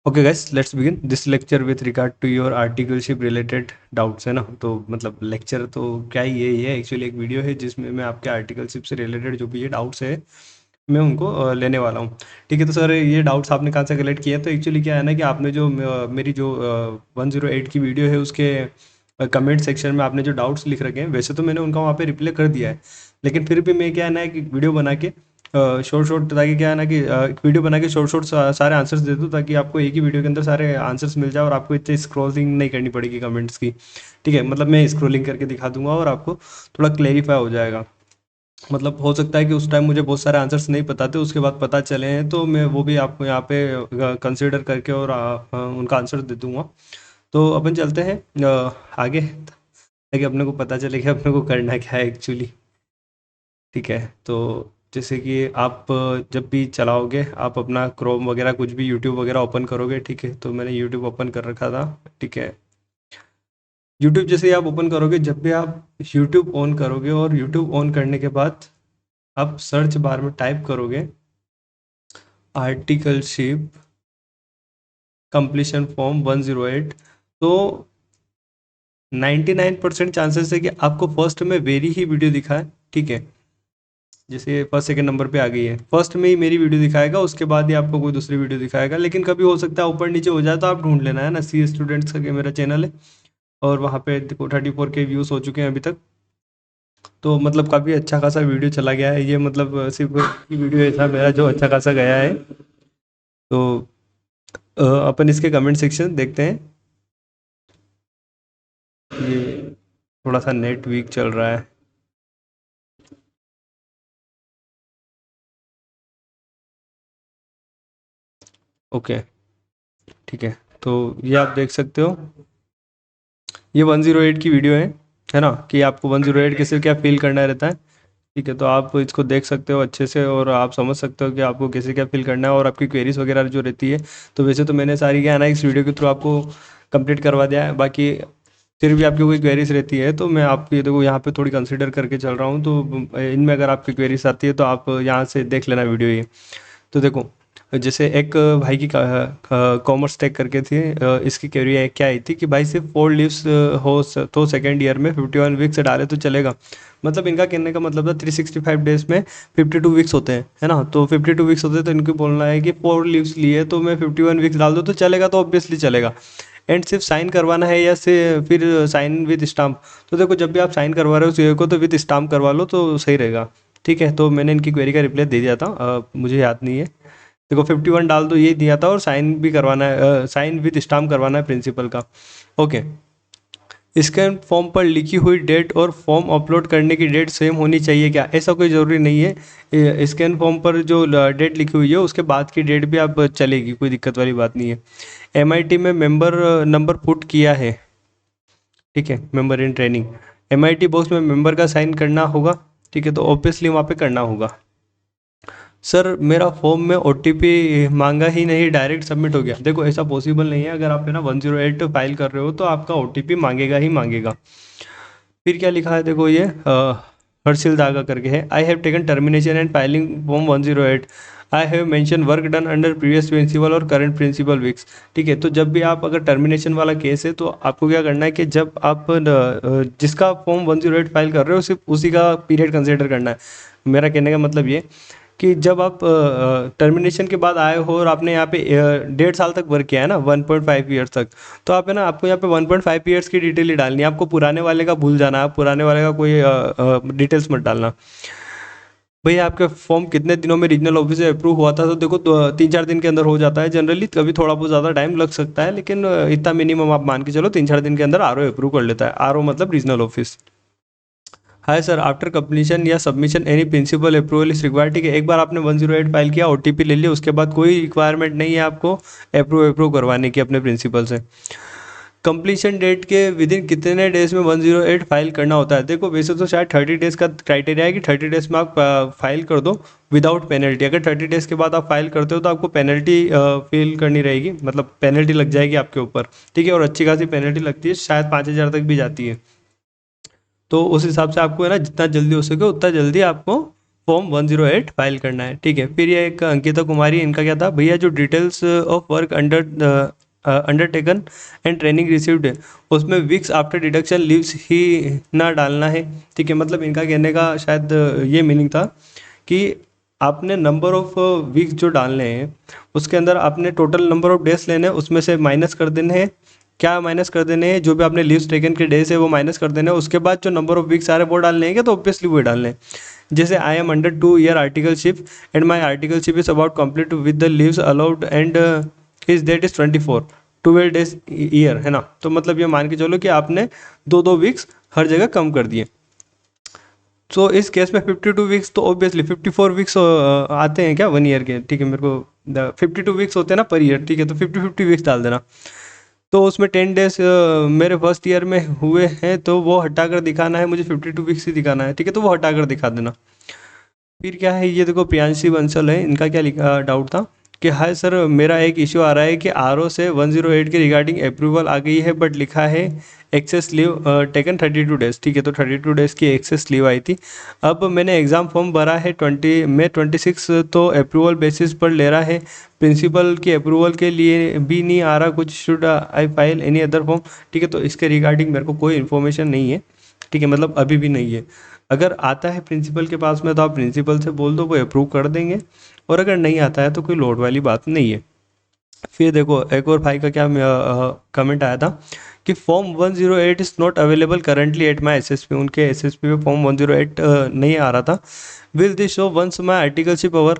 Okay guys, let's begin this lecture with regard to your articleship related doubts, है ना। तो मतलब lecture तो क्या ही है, ये एक्चुअली एक वीडियो है जिसमें मैं आपके आर्टिकलशिप से रिलेटेड जो भी ये डाउट्स है मैं उनको लेने वाला हूँ। ठीक है, तो सर ये डाउट्स आपने कहाँ से कलेक्ट किया? तो एक्चुअली क्या है ना कि आपने जो मेरी जो 108 की वीडियो है उसके कमेंट सेक्शन में आपने जो डाउट्स लिख रखे हैं, वैसे तो मैंने उनका वहाँ पे रिप्लाई कर दिया है, लेकिन फिर भी मैं क्या है ना कि वीडियो बना के शॉर्ट शॉर्ट, ताकि क्या है ना कि एक वीडियो बना के शॉर्ट शॉर्ट सारे आंसर्स दे दूँ, ताकि आपको एक ही वीडियो के अंदर सारे आंसर्स मिल जाए और आपको इतनी स्क्रॉलिंग नहीं करनी पड़ेगी कमेंट्स की। ठीक है, मतलब मैं स्क्रॉलिंग करके दिखा दूंगा और आपको थोड़ा क्लेरिफाई हो जाएगा। मतलब हो सकता है कि उस टाइम मुझे बहुत सारे आंसर्स नहीं पता थे, उसके बाद पता चले हैं, तो मैं वो भी आपको यहाँ पे कंसिडर करके और उनका आंसर दे दूंगा। तो अपन चलते हैं आगे, ताकि अपने को पता चले कि अपने को करना क्या है एक्चुअली। ठीक है, तो जैसे कि आप जब भी चलाओगे, आप अपना क्रोम वगैरह कुछ भी यूट्यूब वगैरह ओपन करोगे, ठीक है, तो मैंने यूट्यूब ओपन कर रखा था। ठीक है, यूट्यूब जैसे ही आप ओपन करोगे, जब भी आप यूट्यूब ऑन करोगे और यूट्यूब ऑन करने के बाद आप सर्च बार में टाइप करोगे आर्टिकलशिप कंप्लीशन फॉर्म 108, तो 99% चांसेस है कि आपको फर्स्ट में वेरी ही वीडियो दिखाए। ठीक है, जैसे फर्स्ट सेकंड नंबर पे आ गई है, फर्स्ट में ही मेरी वीडियो दिखाएगा, उसके बाद ही आपको कोई दूसरी वीडियो दिखाएगा, लेकिन कभी हो सकता है ऊपर नीचे हो जाए, तो आप ढूंढ लेना, है ना। सी स्टूडेंट्स का मेरा चैनल है और वहाँ पे देखो 34K व्यूज़ हो चुके हैं अभी तक। तो मतलब काफ़ी अच्छा खासा वीडियो चला गया है ये, मतलब सिर्फ वीडियो ऐसा मेरा जो अच्छा खासा गया है। तो अपन इसके कमेंट सेक्शन देखते हैं। ये थोड़ा सा नेट वीक चल रहा है। ओके, ठीक है, तो ये आप देख सकते हो, ये 108 की वीडियो है ना, कि आपको 108 कैसे क्या फील करना रहता है। ठीक है, तो आप इसको देख सकते हो अच्छे से और आप समझ सकते हो कि आपको कैसे क्या फील करना है और आपकी क्वेरीज वगैरह जो रहती है। तो वैसे तो मैंने सारी क्या है ना इस वीडियो के थ्रू आपको कंप्लीट करवा दिया है, बाकी फिर भी आपकी कोई क्वेरीज रहती है तो मैं आपकी देखो यहाँ पे थोड़ी कंसिडर करके चल रहा हूँ, तो इनमें अगर आपकी क्वेरीज आती है तो आप यहाँ से देख लेना वीडियो ये। तो देखो, जैसे एक भाई की कॉमर्स टेक करके थी, इसकी क्वेरी क्या आई थी कि भाई सिर्फ 4 लीव्स तो सेकेंड ईयर में 51 वीक्स डाले तो चलेगा। मतलब इनका कहने का मतलब था 365 डेज में 52 वीक्स होते हैं, है ना। तो 52 वीक्स होते हैं, तो इनको बोलना है कि 4 लीव्स लिए तो मैं 51 वीक्स डाल दूँ तो चलेगा, तो ऑब्वियसली चलेगा। एंड सिर्फ साइन करवाना है या से फिर साइन विद स्टाम्प। तो देखो, जब भी आप साइन करवा रहे हो सीए को, तो विद स्टाम्प करवा लो तो सही रहेगा। ठीक है, तो मैंने इनकी क्वेरी का रिप्लाई दे दिया था, मुझे याद नहीं है। देखो 51 डाल दो ये दिया था, और साइन भी करवाना है, साइन विद स्टाम्प करवाना है प्रिंसिपल का। ओके, स्कैन फॉर्म पर लिखी हुई डेट और फॉर्म अपलोड करने की डेट सेम होनी चाहिए क्या? ऐसा कोई ज़रूरी नहीं है, स्कैन फॉर्म पर जो डेट लिखी हुई है उसके बाद की डेट भी आप चलेगी, कोई दिक्कत वाली बात नहीं है। एमआईटी में मेंबर नंबर पुट किया है, ठीक है, member in training. MIT box में मेंबर का साइन करना होगा, ठीक है, तो ऑब्वियसली वहाँ पे करना होगा। सर मेरा फॉर्म में ओटीपी मांगा ही नहीं, डायरेक्ट सबमिट हो गया। देखो ऐसा पॉसिबल नहीं है, अगर आप है ना 108 फाइल कर रहे हो तो आपका ओटीपी मांगेगा ही मांगेगा। फिर क्या लिखा है देखो, ये हर्षिल दागा करके है, I have taken termination and filing form 108। I have mention work done under previous principal और करंट प्रिंसिपल वीक्स। ठीक है, तो जब भी आप अगर टर्मिनेशन वाला केस है तो आपको क्या करना है कि जब आप जिसका फॉर्म 108 फाइल कर रहे हो सिर्फ उसी का पीरियड कंसिडर करना है। मेरा कहने का मतलब ये कि जब आप टर्मिनेशन के बाद आए हो और आपने यहाँ पे 1.5 साल तक वर्क किया है ना, 1.5 ईयर्स तक, तो आप है ना आपको यहाँ पे 1.5 ईयर्स की डिटेल ही डालनी है। आपको पुराने वाले का भूल जाना है, पुराने वाले का कोई डिटेल्स मत डालना। भैया आपका फॉर्म कितने दिनों में रीजनल ऑफिस से अप्रूव हुआ था? तो देखो 3-4 दिन के अंदर हो जाता है जनरली, कभी थोड़ा बहुत ज़्यादा टाइम लग सकता है, लेकिन इतना मिनिमम आप मान के चलो 3-4 दिन के अंदर आरओ अप्रूव कर लेता है। आरओ मतलब regional office. Hi sir, after completion या submission any principal approval is required. ठीक है, एक बार आपने 108 फाइल किया, ओटीपी ले लिया, उसके बाद कोई रिक्वायरमेंट नहीं है आपको अप्रूव करवाने की अपने प्रिंसिपल से। कंप्लीशन डेट के विद इन कितने डेज में 108 फाइल करना होता है? देखो वैसे तो शायद 30 डेज का क्राइटेरिया है कि 30 डेज में आप फाइल कर दो विदाउट पेनल्टी। अगर 30 डेज के बाद आप फाइल करते हो तो आपको पेनल्टी फील करनी रहेगी, मतलब पेनल्टी लग जाएगी आपके ऊपर। ठीक है, और अच्छी खासी पेनल्टी लगती है, शायद 5,000 तक भी जाती है। तो उस हिसाब से आपको है ना जितना जल्दी हो सके उतना जल्दी आपको फॉर्म 108 फाइल करना है। ठीक है, फिर ये एक अंकिता कुमारी, इनका क्या था भैया, जो details of work undertaken and training received है उसमें वीक्स आफ्टर डिडक्शन लीव्स ही ना डालना है। ठीक है, मतलब इनका कहने का शायद ये मीनिंग था कि आपने नंबर ऑफ वीक्स जो डालने हैं उसके अंदर आपने टोटल नंबर ऑफ डेज लेने हैं, उसमें से माइनस कर देने हैं, क्या माइनस कर देने हैं, जो भी आपने लीव्स टेकन के डेज है वो माइनस कर देने हैं, उसके बाद जो नंबर ऑफ वीक्स आ रहे हैं वो डालने हैं क्या, तो ऑब्वियसली वो डालने हैं। जैसे I am under 2 year articleship and my articleship is about complete with the leaves allowed and his date is 24 12 days year, है ना। तो मतलब ये मान के चलो कि आपने 2 वीक्स हर जगह कम कर दिए। तो इस केस में 52 वीक्स तो ऑब्वियसली 54 वीक्स आते हैं क्या 1 ईयर के। ठीक है, मेरे को 52 वीक्स होते हैं ना पर ईयर। ठीक है, तो 50 वीक्स डाल देना। तो उसमें 10 डेज मेरे फर्स्ट ईयर में हुए हैं तो वो हटाकर दिखाना है, मुझे 52 वीक्स ही दिखाना है। ठीक है, तो वो हटाकर दिखा देना। फिर क्या है, ये देखो प्रियांशी बंसल है, इनका क्या लिखा डाउट था कि हाय सर, मेरा एक इश्यू आ रहा है कि आरओ से 108 के रिगार्डिंग अप्रूवल आ गई है बट लिखा है एक्सेस लीव टेकन 32 डेज। ठीक है, तो 32 डेज की एक्सेस लीव आई थी। अब मैंने एग्ज़ाम फॉर्म भरा है 26 तो अप्रूवल बेसिस पर ले रहा है, प्रिंसिपल की अप्रूवल के लिए भी नहीं आ रहा कुछ, should I file any other form. ठीक है, तो इसके रिगार्डिंग मेरे को कोई इन्फॉर्मेशन नहीं है। ठीक है, मतलब अभी भी नहीं है। अगर आता है प्रिंसिपल के पास में तो आप प्रिंसिपल से बोल दो, वो अप्रूव कर देंगे, और अगर नहीं आता है तो कोई लोड वाली बात नहीं है। फिर देखो एक और भाई का क्या कमेंट आया था कि form 108 is not available currently at my SSP. उनके एसएसपी पे फॉर्म 108 नहीं आ रहा था। Will this show once my articleship over,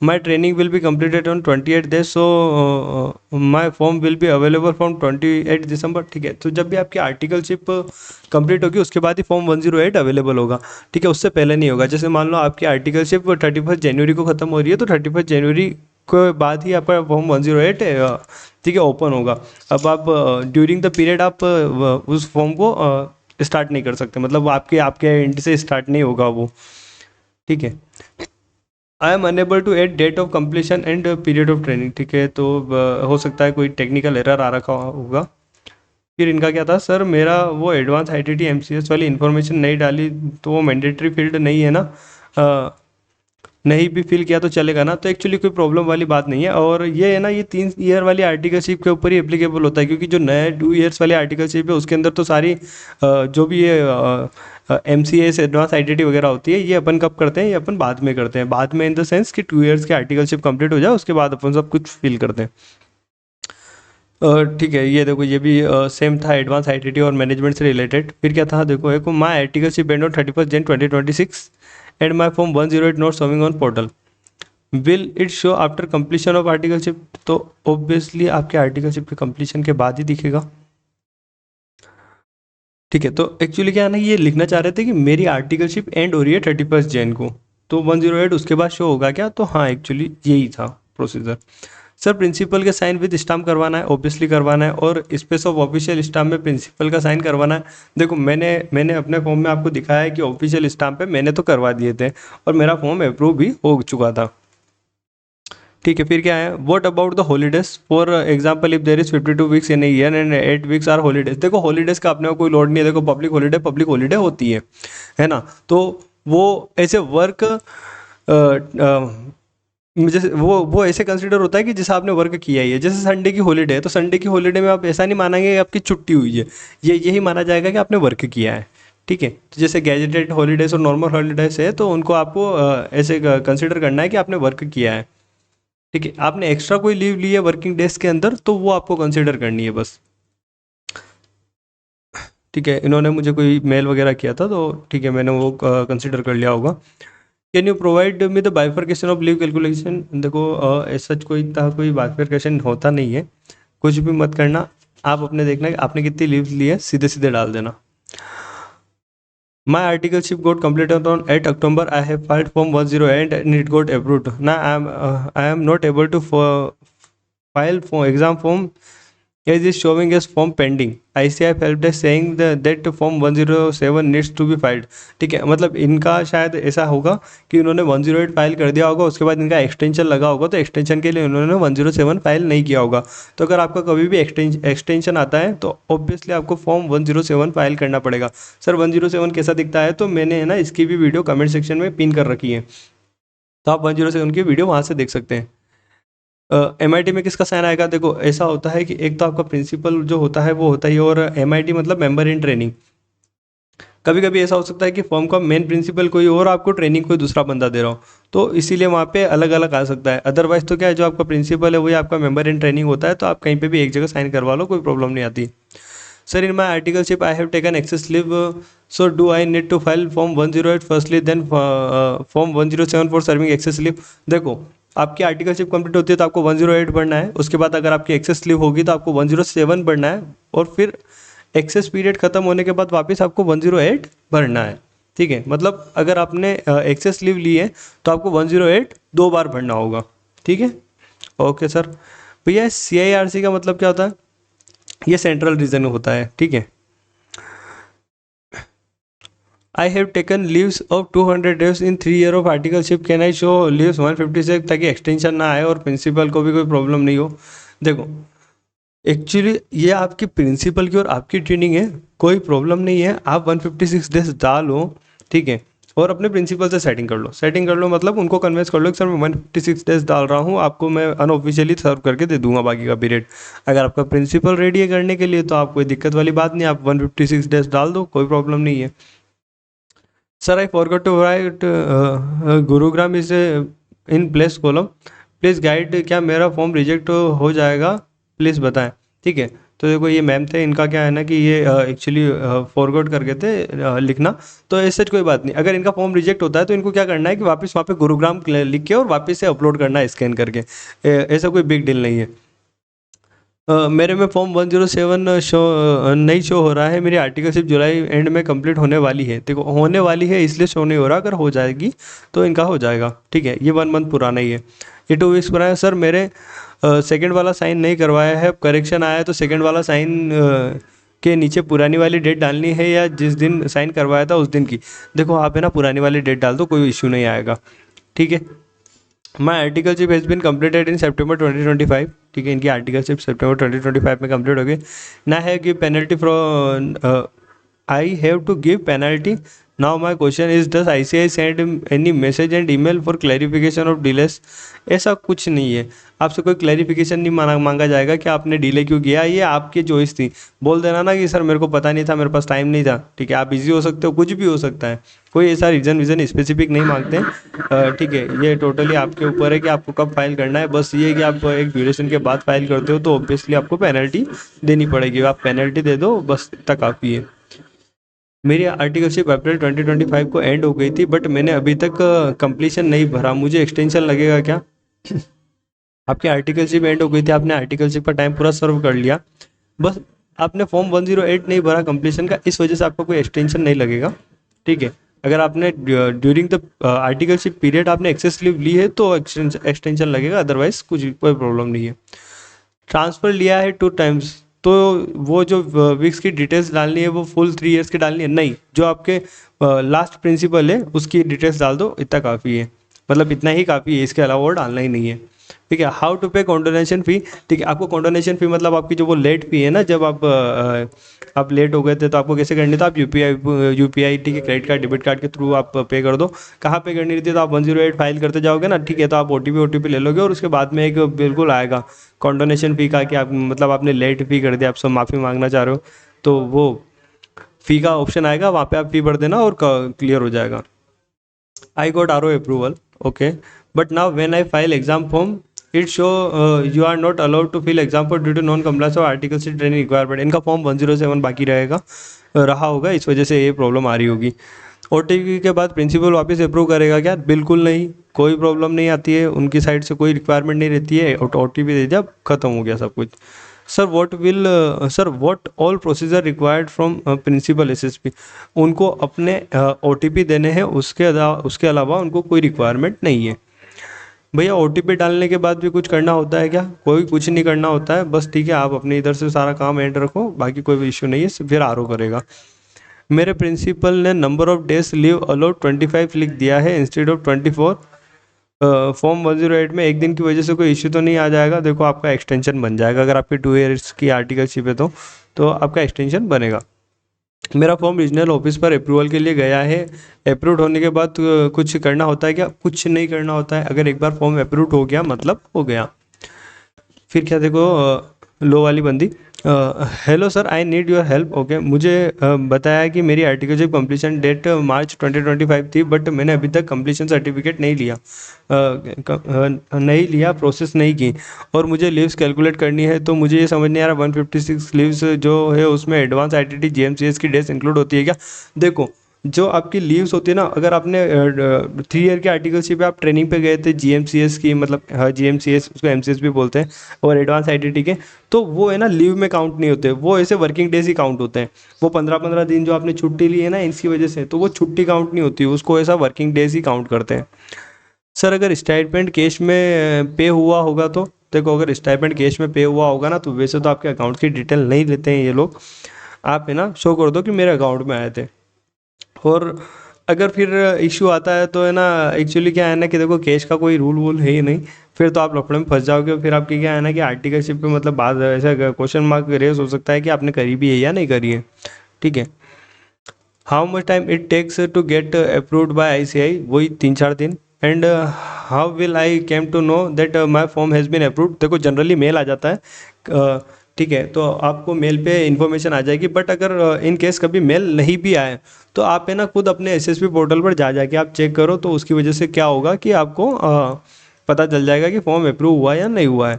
my training will be completed on 28 days, so my form will be available from 28 December. ठीक है, तो जब भी आपकी आर्टिकलशिप कंप्लीट होगी उसके बाद ही फॉर्म 108 अवेलेबल होगा। ठीक है, उससे पहले नहीं होगा। जैसे मान लो आपकी आर्टिकलशिप 31 जनवरी को ख़त्म हो रही है तो 31 जनवरी के बाद ही आपका फॉर्म 108 ठीक है ओपन होगा। अब आप ड्यूरिंग द पीरियड आप उस फॉर्म को स्टार्ट नहीं कर सकते, मतलब आपके आपके एंड से स्टार्ट नहीं होगा वो। ठीक है, I am unable to add date of completion and period of training. ठीक है, तो हो सकता है कोई टेक्निकल एरर आ रखा होगा। फिर इनका क्या था, सर मेरा वो एडवांस आईटीटी एमसीएस वाली इन्फॉर्मेशन नहीं डाली तो वो मैंडेटरी फील्ड नहीं है ना, नहीं भी फिल किया तो चलेगा ना। तो एक्चुअली कोई प्रॉब्लम वाली बात नहीं है, और ये है ना, ये 3 ईयर वाली आर्टिकलशिप के ऊपर ही एप्लीकेबल होता है, क्योंकि जो नए 2 ईयर्स वाली आर्टिकलशिप है उसके अंदर तो सारी जो भी ये M C S advance ITT वगैरह होती है ये अपन कब करते हैं, ये अपन बाद में करते हैं। बाद में इन द सेंस कि 2 ईयर्स की आर्टिकलशिप कंप्लीट हो जाए उसके बाद अपन सब कुछ फिल करते हैं। ठीक है, ये देखो ये भी सेम था, एडवांस आईटीटी और मैनेजमेंट से रिलेटेड। फिर क्या था देखो, एक माई आर्टिकलशिप एंड ऑन 31 जन 2026 and my form 108 not showing on portal, will it show after completion of articleship. तो ऑब्वियसली आपके आर्टिकलशिप के कंप्लीशन के बाद ही दिखेगा। ठीक है, तो एक्चुअली क्या है ना, ये लिखना चाह रहे थे कि मेरी आर्टिकलशिप एंड हो रही है 31 जैन को, तो 108 उसके बाद शो होगा क्या, तो हाँ एक्चुअली यही था प्रोसीजर। सर प्रिंसिपल के साइन विद स्टाम्प करवाना है, ऑब्वियसली करवाना है, और स्पेस ऑफ ऑफिशियल स्टाम्प में प्रिंसिपल का साइन करवाना है। देखो मैंने अपने फॉर्म में आपको दिखाया है कि ऑफिशियल स्टाम्प पे मैंने तो करवा दिए थे और मेरा फॉर्म अप्रूव भी हो चुका था। ठीक है, फिर क्या है, what about the holidays, for example if there is 52 weeks in year and 8 weeks are holidays. देखो हॉलीडेज का अपने को कोई लोड नहीं है, देखो पब्लिक हॉलीडे होती है ना। तो वो ऐसे वर्क जैसे वो ऐसे कंसिडर होता है कि जैसे आपने वर्क किया ही है। जैसे संडे की हॉलीडे है तो संडे की हॉलीडे में आप ऐसा नहीं मानेंगे कि आपकी छुट्टी हुई है, ये यही माना जाएगा कि आपने वर्क किया है। ठीक है, तो जैसे गैजेटेड हॉलीडेज और नॉर्मल हॉलीडेज है तो उनको आपको ऐसे कंसिडर करना है कि आपने वर्क किया है। ठीक है, आपने एक्स्ट्रा कोई लीव ली है वर्किंग डेज के अंदर तो वो आपको कंसिडर करनी है बस। ठीक है, इन्होंने मुझे कोई मेल वगैरह किया था तो ठीक है मैंने वो कंसिडर कर लिया होगा। Can you provide me the bifurcation of leave calculation. देखो ऐसा कोई बाइफर्केशन होता नहीं है, कुछ भी मत करना, आप अपने देखना कि आपने कितनी लीव ली है, सीधे सीधे डाल देना। My articleship got completed on 8 October. I have filed form 108 and it got approved. Now I am not able to file for exam form As is showing as form pending. ICIF help desk saying that form 107 needs to be filed. ठीक है, मतलब इनका शायद ऐसा होगा कि उन्होंने 108 file कर दिया होगा, उसके बाद इनका एक्सटेंशन लगा होगा, तो एक्सटेंशन के लिए उन्होंने 107 फाइल नहीं किया होगा। तो अगर आपका कभी भी एक्सटेंशन आता है तो ऑब्वियसली आपको फॉर्म 107 फाइल करना पड़ेगा। सर 107 कैसा दिखता है, तो मैंने है ना इसकी भी वीडियो कमेंट सेक्शन में पिन कर रखी है, तो आप 107 की वीडियो वहाँ से देख सकते हैं। MIT में किसका साइन आएगा, देखो ऐसा होता है कि एक तो आपका प्रिंसिपल जो होता है वो होता ही है, और MIT मतलब मेंबर इन ट्रेनिंग। कभी कभी ऐसा हो सकता है कि फॉर्म का मेन प्रिंसिपल कोई और आपको ट्रेनिंग कोई दूसरा बंदा दे रहा हो, तो इसीलिए वहाँ पे अलग अलग आ सकता है। अदरवाइज तो क्या है, जो आपका प्रिंसिपल है वही आपका मेंबर इन ट्रेनिंग होता है, तो आप कहीं पे भी एक जगह साइन करवा लो, कोई प्रॉब्लम नहीं आती। Sir in my articleship I have taken excess leave, so do I need to file form 108 firstly then form 107 for serving excess leave. देखो आपकी आर्टिकलशिप कंप्लीट होती है तो आपको 108 भरना है, उसके बाद अगर आपकी एक्सेस लीव होगी तो आपको 107 भरना है, और फिर एक्सेस पीरियड खत्म होने के बाद वापस आपको 108 भरना है। ठीक है, मतलब अगर आपने एक्सेस लीव ली है तो आपको 108 2 बार भरना होगा। ठीक है, ओके सर। भैया CIRC का मतलब क्या होता है, ये सेंट्रल रीजन होता है। ठीक है, I have taken leaves of 200 days in 3 year of articleship, can I show leaves 156 ताकि एक्सटेंशन ना आए और प्रिंसिपल को भी कोई प्रॉब्लम नहीं हो। देखो एक्चुअली ये आपकी प्रिंसिपल की और आपकी ट्रेनिंग है, कोई प्रॉब्लम नहीं है, आप 156 डेज डालो। ठीक है, और अपने प्रिंसिपल से सेटिंग कर लो, मतलब उनको कन्विंस कर लो कि सर मैं 156 डेज डाल रहा हूँ, आपको मैं अनऑफिशियली सर्व करके दे दूंगा बाकी का पीरियड। अगर आपका प्रिंसिपल रेडी है करने के लिए तो आप कोई दिक्कत वाली बात नहीं, आप 156 डेज डाल दो, कोई प्रॉब्लम नहीं है। Sir I forgot to write Gurugram is in place column, please guide, क्या मेरा फॉर्म रिजेक्ट हो जाएगा, प्लीज़ बताएं। ठीक है, तो देखो ये मैम थे, इनका क्या है ना कि ये एक्चुअली फॉरगॉट करके थे लिखना, तो ऐसे कोई बात नहीं। अगर इनका फॉर्म रिजेक्ट होता है तो इनको क्या करना है कि वापस वहाँ पे गुरुग्राम लिख के और वापस से अपलोड करना है स्कैन करके, ऐसा कोई बिग डील नहीं है। मेरे में फॉर्म 107 नहीं शो हो रहा है, मेरी आर्टिकलशिप जुलाई एंड में कंप्लीट होने वाली है। देखो होने वाली है इसलिए शो नहीं हो रहा, अगर हो जाएगी तो इनका हो जाएगा। ठीक है, ये 1 मंथ पुराना ही है, ये 2 वीक्स पुराना है। सर मेरे सेकंड वाला साइन नहीं करवाया है, अब करेक्शन आया है तो सेकंड वाला साइन के नीचे पुरानी वाली डेट डालनी है या जिस दिन साइन करवाया था उस दिन की। देखो आप है ना पुरानी वाली डेट डाल दो, कोई इश्यू नहीं आएगा। ठीक है, my articleship has been completed in September 2025। ठीक है, इनकी आर्टिकलशिप सितंबर 2025 में कंप्लीट हो गई। ना है give penalty from, I have to give penalty. Now my question is does ICI send any message and email for clarification of delays. ऐसा कुछ नहीं है, आपसे कोई क्लैरिफिकेशन नहीं मांगा जाएगा कि आपने डिले क्यों किया, ये आपकी चॉइस थी। बोल देना ना कि सर मेरे को पता नहीं था, मेरे पास टाइम नहीं था। ठीक है, आप बिजी हो सकते हो, कुछ भी हो सकता है, कोई ऐसा रीज़न स्पेसिफिक नहीं मांगते। ठीक है, ये टोटली आपके ऊपर है कि आपको कब फाइल करना है। बस ये कि आप एक ड्यूरेशन के बाद फाइल करते हो तो ऑब्वियसली आपको पेनल्टी देनी पड़ेगी, आप पेनल्टी दे दो, बस इतना काफ़ी है। मेरी आर्टिकलशिप अप्रैल 2025 को एंड हो गई थी, बट मैंने अभी तक कंप्लीशन नहीं भरा, मुझे एक्सटेंशन लगेगा क्या? आपकी आर्टिकलशिप एंड हो गई थी, आपने आर्टिकलशिप का टाइम पूरा सर्व कर लिया, बस आपने फॉर्म 108 नहीं भरा कंप्लीशन का, इस वजह से आपको कोई एक्सटेंशन नहीं लगेगा। ठीक है, अगर आपने ड्यूरिंग द आर्टिकलशिप पीरियड आपने एक्सेस लीव ली है तो एक्सटेंशन लगेगा, अदरवाइज कोई प्रॉब्लम नहीं है। ट्रांसफ़र लिया है 2 टाइम्स, तो वो जो वीक्स की डिटेल्स डालनी है वो फुल 3 ईयर्स की डालनी है नहीं, जो आपके लास्ट प्रिंसिपल है उसकी डिटेल्स डाल दो, इतना काफ़ी है, मतलब इतना ही काफ़ी है, इसके अलावा और डालना ही नहीं है। ठीक है, हाउ टू पे कॉन्डोनेशन फ़ी। ठीक है, आपको कॉन्डोनेशन फ़ी मतलब आपकी जो वो लेट फ़ी है ना, जब आप लेट हो गए थे तो आपको कैसे करनी, तो आप यूपीआई ठीक है क्रेडिट कार्ड डेबिट कार्ड के थ्रू आप पे कर दो। कहाँ पे करनी रहती है, तो आप 108 फाइल करते जाओगे ना, ठीक है, तो आप OTP ले लोगे और उसके बाद में एक बिल्कुल आएगा कॉन्डोनेशन फ़ी का कि आप मतलब आपने लेट फ़ी कर दिया, आप सब माफ़ी मांगना चाह रहे हो, तो वो फ़ी का ऑप्शन आएगा, वहाँ पे आप फ़ी भर देना और क्लियर हो जाएगा। I got RO approval, okay, but now when I file exam form, it show you are not allowed to fill exam form due to non-compliance of Article 6 training requirement। इनका फॉर्म 107 बाकी रहा होगा, इस वजह से ये प्रॉब्लम आ रही होगी। OTP के बाद प्रिंसिपल वापस अप्रूव करेगा क्या? बिल्कुल नहीं, कोई प्रॉब्लम नहीं आती है, उनकी साइड से कोई रिक्वायरमेंट नहीं रहती है, OTP दे दिया, खत्म हो गया सब कुछ। Sir what all procedure required from principal SSP। उनको अपने OTP देने हैं, उसके अलावा उनको कोई रिक्वायरमेंट नहीं है। भैया OTP डालने के बाद भी कुछ करना होता है क्या? कोई कुछ नहीं करना होता है, बस ठीक है आप अपने इधर से सारा काम एंड रखो, बाकी कोई भी इश्यू नहीं है, फिर आरओ करेगा। मेरे प्रिंसिपल ने number of days leave allowed 25 लिख दिया है इंस्टेड ऑफ 24। फॉर्म 108 में एक दिन की वजह से कोई इश्यू तो नहीं आ जाएगा? देखो आपका एक्सटेंशन बन जाएगा, अगर आपकी 2 ईयर्स की आर्टिकलशिप है तो आपका एक्सटेंशन बनेगा। मेरा फॉर्म रीजनल ऑफिस पर अप्रूवल के लिए गया है। अप्रूव होने के बाद कुछ करना होता है क्या? कुछ नहीं करना होता है। अगर एक बार फॉर्म अप्रूव हो गया मतलब हो गया। फिर क्या देखो, लो वाली बंदी, hello sir I need your help. Okay, मुझे बताया कि मेरी आर्टिकलशिप कंप्लीशन डेट मार्च 2025 थी, बट मैंने अभी तक कंप्लीशन सर्टिफिकेट नहीं लिया, नहीं लिया, प्रोसेस नहीं की, और मुझे लीव्स कैलकुलेट करनी है। तो मुझे ये समझ नहीं आ रहा 156 लीव्स जो है उसमें एडवांस ITT GMCS की डेज इंक्लूड होती है क्या? देखो, जो आपकी लीव्स होती है ना, अगर आपने 3 ईयर की आर्टिकलशिप पे आप ट्रेनिंग पे गए थे GMCS की, मतलब GMCS उसको MCS भी बोलते हैं, और एडवांस ITT के, तो वो है ना लीव में काउंट नहीं होते, वो ऐसे वर्किंग डेज ही काउंट होते हैं। वो 15-15 दिन जो आपने छुट्टी ली है ना इसकी वजह से, तो वो छुट्टी काउंट नहीं होती, उसको ऐसा वर्किंग डेज ही काउंट करते हैं। सर अगर स्टाइपेंड कैश में पे हुआ होगा तो? देखो, अगर स्टाइपेंड कैश में पे हुआ होगा ना, तो वैसे तो आपके अकाउंट की डिटेल नहीं लेते हैं ये लोग, आप है ना शो कर दो कि मेरे अकाउंट में आए थे। और अगर फिर इश्यू आता है तो है ना, एक्चुअली क्या है ना कि देखो कैश का कोई रूल वूल है ही नहीं, फिर तो आप लफड़े में फंस जाओगे। फिर आपकी क्या है ना कि आर्टिकलशिप पे मतलब बाद ऐसा क्वेश्चन मार्क रेस हो सकता है कि आपने करी भी है या नहीं करी है। ठीक है, how much time it takes to get approved by ICI? वही 3-4 दिन। And how will I came to know that my form has been approved? देखो जनरली मेल आ जाता है, ठीक है, तो आपको मेल पे इन्फॉर्मेशन आ जाएगी। बट अगर इन केस कभी मेल नहीं भी आए तो आप है ना खुद अपने SSB पोर्टल पर जा जाके आप चेक करो, तो उसकी वजह से क्या होगा कि आपको पता चल जाएगा कि फॉर्म अप्रूव हुआ या नहीं हुआ है।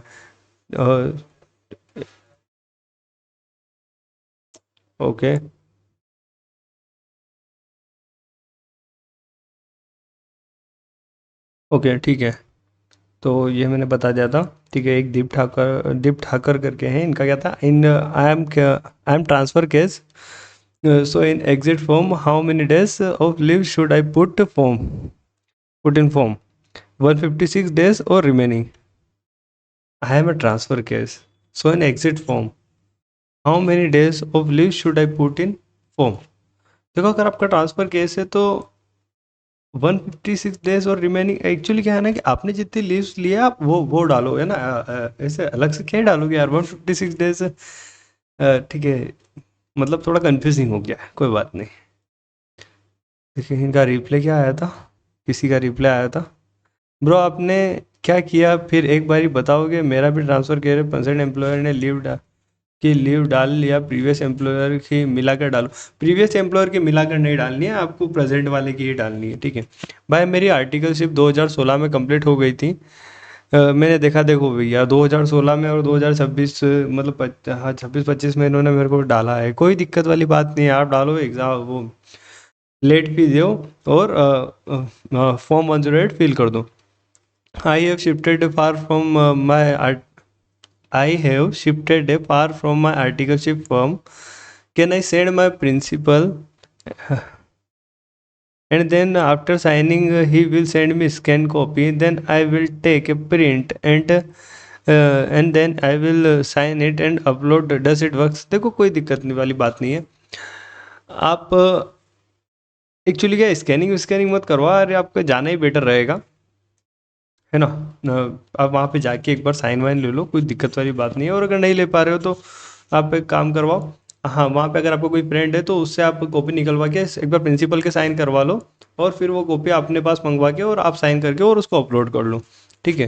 ओके, ओके, ठीक है, तो ये मैंने बता दिया था। ठीक है, एक दीप ठाकर करके हैं, इनका क्या था, in I am transfer case, so in exit form how many days of leave should I put in form? 156 days और remaining. I am a transfer case, so in exit form how many days of leave should I put in form? देखो, अगर आपका transfer case है तो 156 days और remaining, actually क्या है ना कि आपने जितनी लीव्स लिए आप वो डालो, है ना, ऐसे अलग से क्या डालोगे यार 156 डेज। ठीक है, मतलब थोड़ा कंफ्यूजिंग हो गया है, कोई बात नहीं। देखिए इनका रिप्लाई क्या आया था, किसी का रिप्लाई आया था, ब्रो आपने क्या किया फिर एक बारी बताओगे? मेरा भी ट्रांसफ़र के प्रेजेंट एम्प्लॉयर ने लीव डाल लिया, प्रीवियस एम्प्लॉयर की मिलाकर डालो। प्रीवियस एम्प्लॉयर की मिलाकर नहीं डालनी है आपको, प्रेजेंट वाले की ही डालनी है। ठीक है भाई, मेरी आर्टिकलशिप 2016 में कंप्लीट हो गई थी। मैंने देखा, देखो भैया 2016 में और 2026 मतलब हाँ 26-25 में इन्होंने मेरे को डाला है, कोई दिक्कत वाली बात नहीं है, आप डालो एग्ज़ाम, वो लेट फी दो और फॉर्म 108 फिल कर दो। I have shifted far from my I have shifted far from my articleship firm. Can I send my principal? And then after signing, he will send me scan copy. Then I will take a print and then I will sign it and upload. Does it works? देखो कोई दिक्कत नहीं वाली बात नहीं है। आप actually क्या स्कैनिंग स्कैनिंग मत करवा, अरे आपका जाना ही बेटर रहेगा, है ना। आप वहाँ पे जाके एक बार साइन वाइन ले लो, कोई दिक्कत वाली बात नहीं है। और अगर नहीं ले पा रहे हो तो आप एक काम करवाओ, हाँ वहाँ पे अगर आपको कोई फ्रेंड है तो उससे आप कॉपी निकलवा के एक बार प्रिंसिपल के साइन करवा लो, और फिर वो कॉपी अपने पास मंगवा के और आप साइन करके और उसको अपलोड कर लो। ठीक है,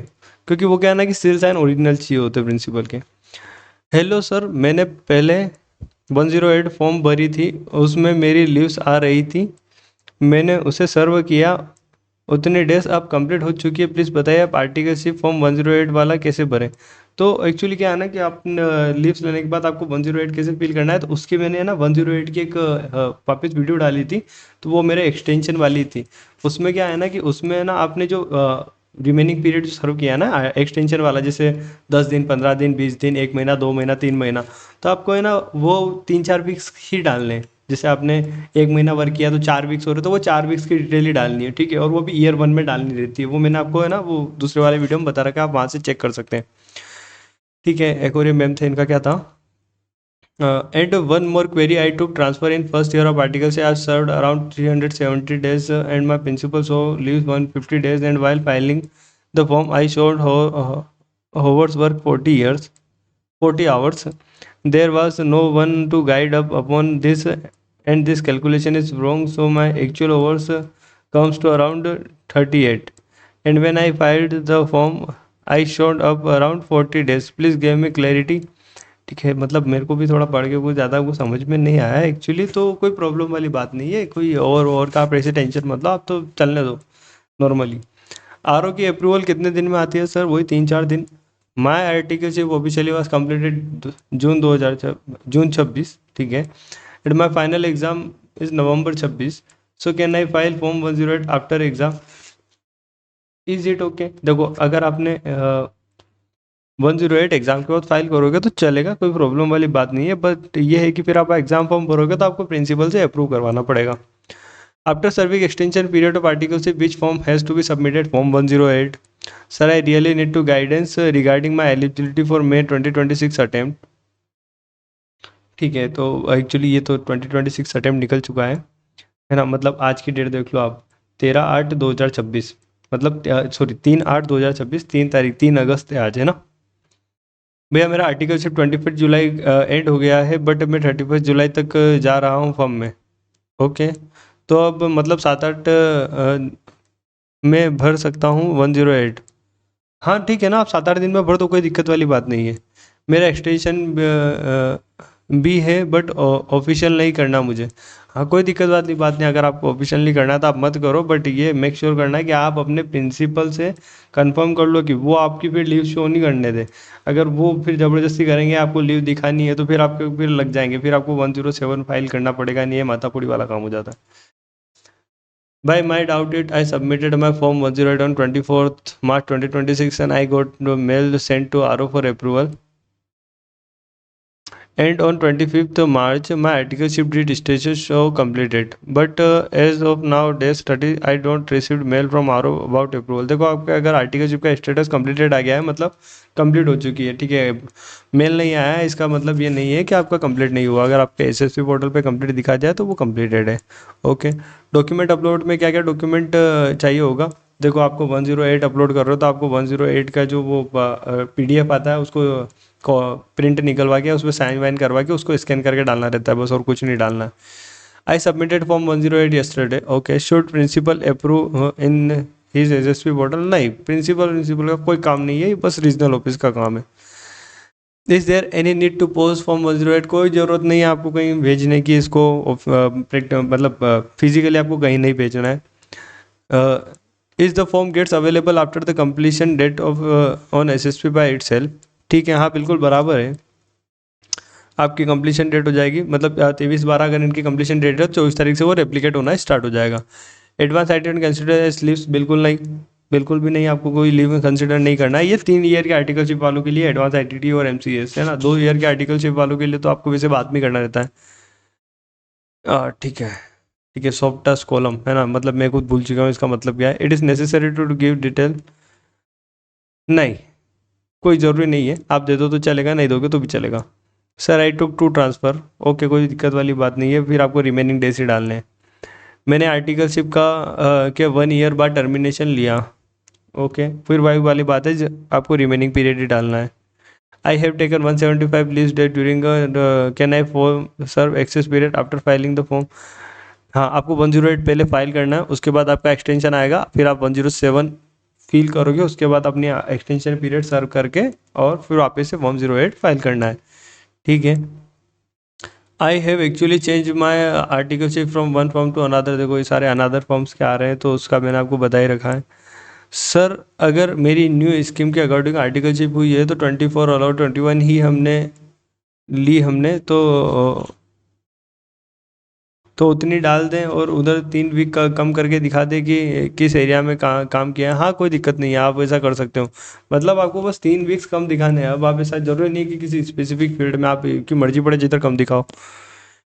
क्योंकि वो क्या है ना कि सिल साइन ओरिजिनल चाहिए होते प्रिंसिपल के। हेलो सर, मैंने पहले 108 फॉर्म भरी थी, उसमें मेरी लीव्स आ रही थी, मैंने उसे सर्व किया, उतने डेज अब कंप्लीट हो चुकी है, प्लीज़ बताइए आप आर्टिकलशिप फॉर्म 108 वाला कैसे भरें? तो एक्चुअली क्या है ना कि आप लीव्स लेने के बाद आपको 108 कैसे फिल करना है, तो उसकी मैंने ना 108 की एक वापस वीडियो डाली थी, तो वो मेरे एक्सटेंशन वाली थी। उसमें क्या है ना कि उसमें ना आपने जो रिमेनिंग पीरियड जो सर्व किया ना एक्सटेंशन वाला, जैसे 10 दिन, 15 दिन, 20 दिन, 1 महीना, 2 महीना, 3 महीना, तो आपको है ना वो 3-4 वीक्स ही डालने हैं। जैसे आपने 1 महीना वर्क किया तो 4 वीक्स हो रहे, तो वो 4 वीक्स की डिटेल ही डालनी है, ठीक है। और वो भी ईयर 1 में डालनी रहती है, वो मैंने आपको है ना वो दूसरे वाले वीडियो में बता रखा है, आप वहाँ से चेक कर सकते हैं, ठीक है। एक और ये मैम थे, इनका क्या था, and one more query, I took transfer in first year of articles. I served around 370 days and my principal so leaves 150 days, and while filing the form I showed Howard's work 40 hours. There was no one to guide up upon this, and this calculation is wrong, so my actual hours comes to around 38, and when I filed the form I showed up around 40 days. Please give me clarity. ठीक है, मतलब मेरे को भी थोड़ा पढ़ के कुछ ज़्यादा कुछ समझ में नहीं आया एक्चुअली, तो कोई प्रॉब्लम वाली बात नहीं है, कोई और का आप ऐसे टेंशन मत लो, आप तो चलने दो नॉर्मली। आरओ की अप्रूवल कितने दिन में आती है सर? वही 3-4 दिन। माई आर्टिकलशिप ऑफिशियली वॉज कम्प्लीटेड जून 26, ठीक है, and my final exam is November 26। So can I file form 108 after exam? Is it okay? देखो, अगर आपने 108 एग्जाम के बाद फाइल करोगे तो चलेगा, कोई प्रॉब्लम वाली बात नहीं है, बट ये है कि फिर आप एग्जाम फॉर्म भरोगे तो आपको प्रिंसिपल से अप्रूव करवाना पड़ेगा। After serving extension period of articleship which form has to be submitted? Form 108। Sir I really need to guidance regarding my eligibility for May 2026 attempt. ठीक है, तो एक्चुअली ये तो 2026 अटेम्प्ट निकल चुका है ना, मतलब आज की डेट देख लो आप, 13/8/2026, मतलब सॉरी 3/8/2026, 3 तारीख, 3 अगस्त है आज, है ना भैया। मेरा आर्टिकलशिप 25 जुलाई एंड हो गया है, बट मैं 31 जुलाई तक जा रहा हूँ फॉर्म में। ओके, तो अब मतलब 7-8 में भर सकता हूँ 108? हाँ ठीक है ना, आप 7-8 दिन में भर दो, कोई दिक्कत वाली बात नहीं है। मेरा एक्सटेंशन भी है, बट ऑफिशियल नहीं करना मुझे। हाँ कोई दिक्कत वाली बात नहीं, अगर आपको ऑफिशियल नहीं करना है तो आप मत करो, बट ये मेक श्योर करना है कि आप अपने प्रिंसिपल से कंफर्म कर लो कि वो आपकी फिर लीव शो नहीं करने दे। अगर वो फिर ज़बरदस्ती करेंगे, आपको लीव दिखानी है, तो फिर आपके फिर लग जाएंगे, फिर आपको 107 फाइल करना पड़ेगा, नहीं ये माथापुड़ी वाला काम हो जाता है। By my doubt it, I submitted my form 108 on 24th March 2026, and I got the mail sent to RO for approval. And on 25th March, my articleship did status show completed. But as of now, days 30, I don't received mail from RO about approval. देखो, आपका अगर articleship का status completed आ गया है, मतलब complete हो चुकी है, ठीक है। मेल नहीं आया है, इसका मतलब ये नहीं है कि आपका कंप्लीट नहीं हुआ। अगर आपके एसएसपी पोर्टल पे कंप्लीट दिखा जाए तो वो कंप्लीटेड है। ओके, डॉक्यूमेंट अपलोड में क्या क्या डॉक्यूमेंट चाहिए होगा? देखो, आपको 108 अपलोड कर रहे हो तो आपको 108 का जो वो पीडीएफ आता है उसको प्रिंट निकलवा के उसमें साइन वाइन करवा के उसको स्कैन करके डालना रहता है, बस, और कुछ नहीं डालना है। I submitted form 108 yesterday. Okay, should principal approve in his SSP portal? नहीं, प्रिंसिपल का कोई काम नहीं है, ये बस रीजनल ऑफिस का काम है। Is there any need to post form 108? कोई ज़रूरत नहीं है आपको कहीं भेजने की इसको, मतलब फिजिकली आपको कहीं नहीं भेजना है। Is the form gets available after the completion date of on SSP by itself? ठीक है, हाँ बिल्कुल बराबर है, आपकी कंप्लीशन डेट हो जाएगी, मतलब 23/12 अगर इनकी कंप्लीशन डेट है, 24 तारीख से वो रेप्लिकेट होना स्टार्ट हो जाएगा। Advance item consider as leaves? बिल्कुल नहीं, बिल्कुल भी नहीं, आपको कोई लीव में कंसिडर नहीं करना है। ये 3 ईयर के आर्टिकलशिप वालों के लिए एडवांस आईटीटी और एमसीएस है ना, 2 ईयर के आर्टिकलशिप वालों के लिए तो आपको वैसे बात भी करना रहता है। ठीक है, ठीक है, सॉफ्ट टच कॉलम है ना, मतलब मैं खुद भूल चुका हूँ इसका मतलब क्या है। It is necessary to give detail? नहीं, कोई ज़रूरी नहीं है, आप दे दो तो चलेगा, नहीं दोगे तो भी चलेगा। Sir I took to transfer? Okay, कोई दिक्कत वाली बात नहीं है, फिर आपको रिमेनिंग डेज ही डालने हैं। मैंने आर्टिकलशिप का के 1 ईयर बाद टर्मिनेशन लिया। ओके, फिर वही वाली बात है, आपको रिमेनिंग पीरियड ही डालना है। I have taken 175 leave date during, can I form serve excess period after filing the form? हाँ, आपको 108 पहले फाइल करना है, उसके बाद आपका एक्सटेंशन आएगा, फिर आप 107 फील करोगे, उसके बाद अपनी एक्सटेंशन पीरियड सर्व करके और फिर वापस से 108 फाइल करना है, ठीक है। I have actually change my articleship from one form to another. देखो, ये सारे अनादर फॉर्म्स के आ रहे हैं, तो उसका मैंने आपको बता ही रखा है। सर अगर मेरी न्यू स्कीम के अकॉर्डिंग आर्टिकलशिप हुई है तो 24 अलाउ 21 ही हमने ली, हमने तो उतनी डाल दें, और उधर 3 वीक का कम करके दिखा दें कि किस एरिया में काम किया है। हाँ कोई दिक्कत नहीं है, आप ऐसा कर सकते हो, मतलब आपको बस 3 वीक्स कम दिखाने हैं। अब आप ऐसा जरूरी नहीं कि किसी स्पेसिफिक फील्ड में आप की मर्जी पड़े जिधर कम दिखाओ।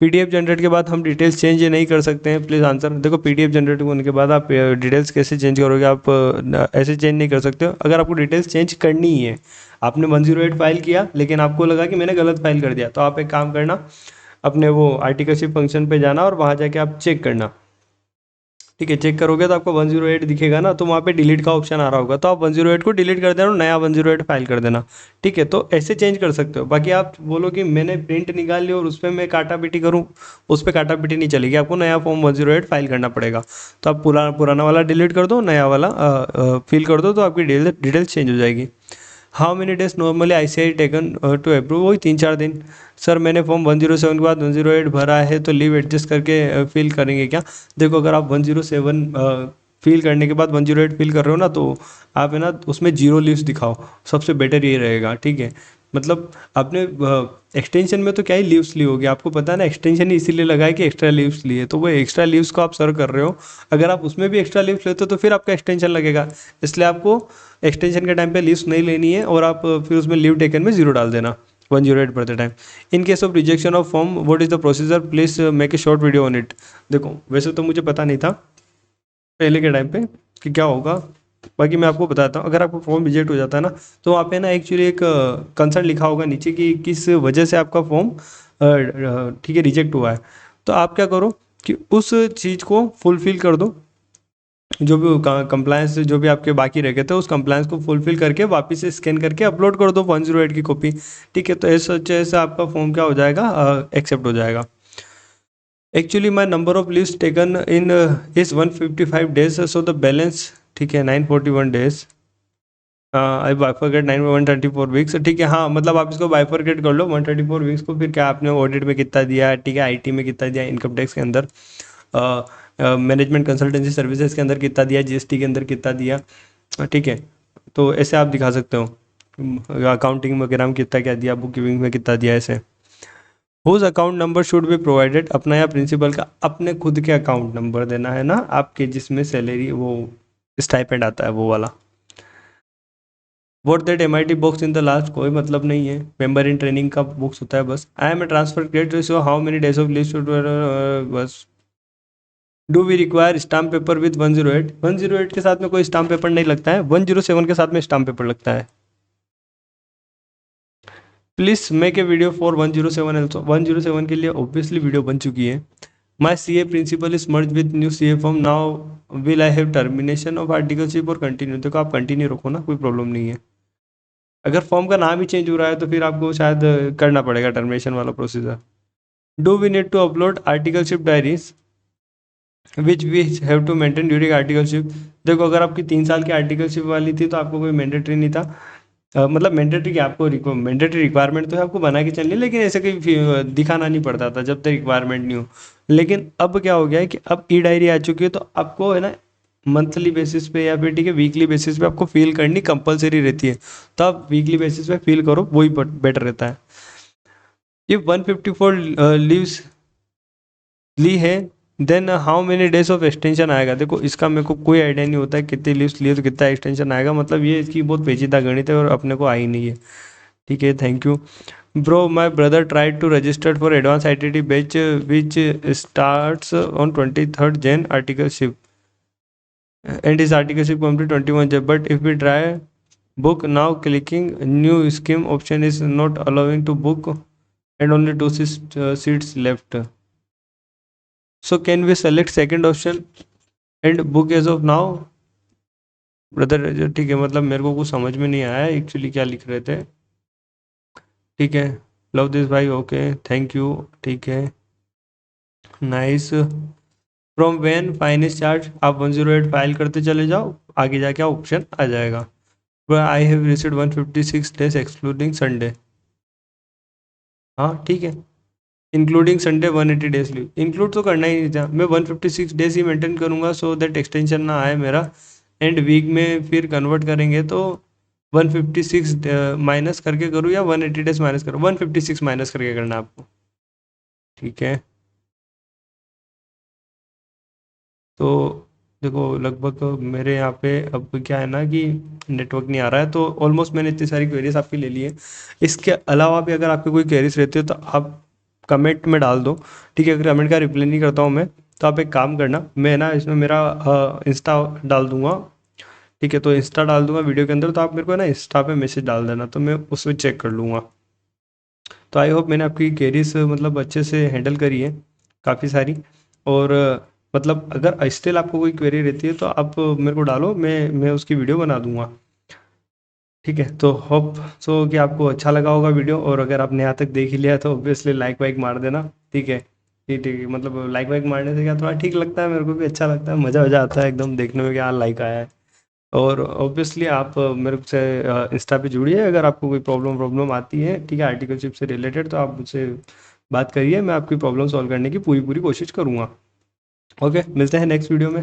पीडीएफ जनरेट के बाद हम डिटेल्स चेंज नहीं कर सकते हैं, प्लीज़ आंसर। देखो पीडीएफ जनरेट होने के बाद आप डिटेल्स कैसे चेंज करोगे, आप ऐसे चेंज नहीं कर सकते हो। अगर आपको डिटेल्स चेंज करनी ही है, आपने 108 फाइल किया लेकिन आपको लगा कि मैंने गलत फाइल कर दिया, तो आप एक काम करना, अपने वो आर्टिकलशिप फंक्शन पे जाना और वहाँ जाके आप चेक करना। ठीक है, चेक करोगे तो आपको 108 दिखेगा ना, तो वहाँ पे डिलीट का ऑप्शन आ रहा होगा, तो आप 108 को डिलीट कर देना और नया 108 फाइल कर देना। ठीक है, तो ऐसे चेंज कर सकते हो। बाकी आप बोलो कि मैंने प्रिंट निकाल ली और उस पर मैं काटा पीटी करूँ, उस पर काटा पीटी नहीं चलेगी, आपको नया फॉर्म 108 फाइल करना पड़ेगा। तो आप पुराना वाला डिलीट कर दो, नया वाला फिल कर दो, तो आपकी डिटेल्स चेंज हो जाएगी। How many days normally ICAI taken to approve, वही 3-4 दिन। सर मैंने फॉर्म 107 के बाद 108 भरा है, तो लीव एडजस्ट करके फिल करेंगे क्या? देखो अगर आप 107 फिल करने के बाद 108 फिल कर रहे हो ना, तो आप है ना उसमें जीरो लीव्स दिखाओ, सबसे बेटर ये रहेगा। ठीक है, मतलब आपने एक्सटेंशन में तो क्या ही लीव्स ली होगी, आपको पता है ना, एक्सटेंशन ही इसीलिए लगा है कि एक्स्ट्रा लीव्स लिए, तो वो एक्स्ट्रा लीव्स को आप सर्व कर रहे हो। अगर आप उसमें भी एक्स्ट्रा लीव्स लेते हो तो फिर आपका एक्सटेंशन लगेगा, इसलिए आपको एक्सटेंशन के टाइम पे लीव्स नहीं लेनी है, और आप फिर उसमें लीव टेकन में जीरो डाल देना 108 पढ़ते time. In case of rejection of form what is the procedure, please make A short video on it. देखो वैसे तो मुझे पता नहीं था पहले के टाइम पे कि क्या होगा, बाकी मैं आपको बताता हूँ। अगर आपका फॉर्म रिजेक्ट हो जाता है ना, तो वहाँ पे ना एक्चुअली एक कंसर्न लिखा होगा नीचे कि किस वजह से आपका फॉर्म ठीक है रिजेक्ट हुआ है। तो आप क्या करो कि उस चीज़ को फुलफिल कर दो, जो भी कंप्लायंस जो भी आपके बाकी रह गए थे उस कंप्लायंस को फुलफिल करके वापस से स्कैन करके अपलोड कर दो 108 की कॉपी। ठीक है, तो ऐसे आपका फॉर्म क्या हो जाएगा, एक्सेप्ट हो जाएगा। Actually my number of leaves taken in is 155 days, so the balance ठीक है 941 डेज, आई बाइफरकेट 134 वीक्स। ठीक है, हाँ मतलब आप इसको बाइफरकेट कर लो 134 वीक्स को, फिर क्या आपने ऑडिट में कितना दिया, ठीक है IT में कितना दिया, इनकम टैक्स के अंदर, मैनेजमेंट कंसल्टेंसी सर्विसेज के अंदर कितना दिया, GST के अंदर कितना दिया। ठीक है, तो ऐसे आप दिखा सकते हो, अकाउंटिंग वगैरह में कितना क्या दिया, बुक कीपिंग में कितना दिया, ऐसे। Whose account number should be provided, अपना या प्रिंसिपल का, अपने खुद के अकाउंट नंबर देना है ना आपके, जिसमें सैलरी वो स्टाइपेंड आता है वो वाला। What that MIT books in the last, कोई मतलब नहीं है, मेंबर इन ट्रेनिंग का बुक्स होता है बस। I am a transfer grade ratio, how many days of leave should, बस। Do we require stamp paper with 108, 108 के साथ में कोई स्टाम्प पेपर नहीं लगता है, 107 के साथ में स्टाम्प पेपर लगता है। Please make a video for 107 also, 107 के लिए ऑब्वियसली वीडियो बन चुकी है। My CA principal is merge with new CA form, now will I have termination of articleship और कंटिन्यू, देखो आप कंटिन्यू रखो ना, कोई प्रॉब्लम नहीं है। अगर फॉर्म का नाम ही चेंज हो रहा है तो फिर आपको शायद करना पड़ेगा टर्मिनेशन वाला procedure. Do we need to upload articleship diaries which we have to maintain during articleship, देखो अगर आपकी 3 साल की आर्टिकलशिप वाली थी तो आपको कोई मैंडेटरी नहीं था, मतलब मैंडेटरी क्या, आपको मैंडेटरी रिक्वायरमेंट तो है आपको बना के चलनी, लेकिन ऐसे कहीं दिखाना नहीं पड़ता था जब तक रिक्वायरमेंट नहीं हो। लेकिन अब क्या हो गया है कि अब डायरी आ चुकी है, तो आपको है ना मंथली बेसिस पे या फिर ठीक है वीकली बेसिस पे आपको फील करनी कंपलसरी रहती है, तो आप वीकली बेसिस पे फील करो, वही बेटर रहता है। ये 154 लीव्स ली है, then how many days of extension आएगा, देखो इसका मेरे को कोई आइडिया नहीं होता है कितनी लीव्स लिए तो कितना एक्सटेंशन आएगा, मतलब ये इसकी बहुत पेचीदा गणित है और अपने को आई नहीं है। ठीक है, thank you. Bro my brother tried to registered for advance ITT batch which starts on 23rd Jan articleship and his articleship complete 21 Jan, but if we try book now, clicking new scheme option is not allowing to book and only 2 seats left, so can we select second option and book as of now? Brother ठीक है, मतलब मेरे को कुछ समझ में नहीं आया एक्चुअली क्या लिख रहे थे। ठीक है, लव दिस भाई, ओके थैंक यू। ठीक है, nice. From when fine is charge, आप 108 फाइल करते चले जाओ, आगे जाके ऑप्शन आ जाएगा। I have received 156 days excluding Sunday, हाँ ठीक है, including Sunday 180 days leave, include तो करना ही नहीं था, मैं 156 डेज ही मेंटेन करूंगा सो दैट एक्सटेंशन ना आए मेरा, एंड वीक में फिर कन्वर्ट करेंगे तो 156 माइनस करके करूँ या 180 डेज माइनस करूँ, 156 माइनस करके करना है आपको। ठीक है, तो देखो लगभग मेरे यहाँ पे अब क्या है ना कि नेटवर्क नहीं आ रहा है, तो ऑलमोस्ट मैंने इतनी सारी क्वेरीज आपकी ले ली है। इसके अलावा भी अगर आपके कोई क्वेरीज रहती है तो आप कमेंट में डाल दो, ठीक है। अगर कमेंट का रिप्लाई नहीं करता हूँ मैं, तो आप एक काम करना, मैं ना इसमें मेरा इंस्टा डाल दूंगा, ठीक है। तो इंस्टा डाल दूंगा वीडियो के अंदर, तो आप मेरे को ना इंस्टा पे मैसेज डाल देना, तो मैं उसमें चेक कर लूँगा। तो आई होप मैंने आपकी क्वेरीज मतलब अच्छे से हैंडल करी है काफ़ी सारी। और मतलब अगर स्टिल आपको कोई क्वेरी रहती है तो आप मेरे को डालो, मैं उसकी वीडियो बना दूंगा, ठीक है। तो होप सो कि आपको अच्छा लगा होगा वीडियो, और अगर आपने यहाँ तक देख ही लिया तो ऑब्वियसली लाइक वाइक मार देना, ठीक है। ठीक ठीक, मतलब लाइक वाइक मारने से क्या थोड़ा ठीक लगता है, मेरे को भी अच्छा लगता है, मज़ा मज़ा आता है एकदम देखने में कि हाँ लाइक आया है। और ऑब्वियसली आप मेरे से इंस्टा पे जुड़िए, अगर आपको कोई प्रॉब्लम आती है, ठीक है, आर्टिकलशिप से रिलेटेड, तो आप मुझसे बात करिए, मैं आपकी प्रॉब्लम सॉल्व करने की पूरी पूरी कोशिश करूँगा। ओके, मिलते हैं नेक्स्ट वीडियो में।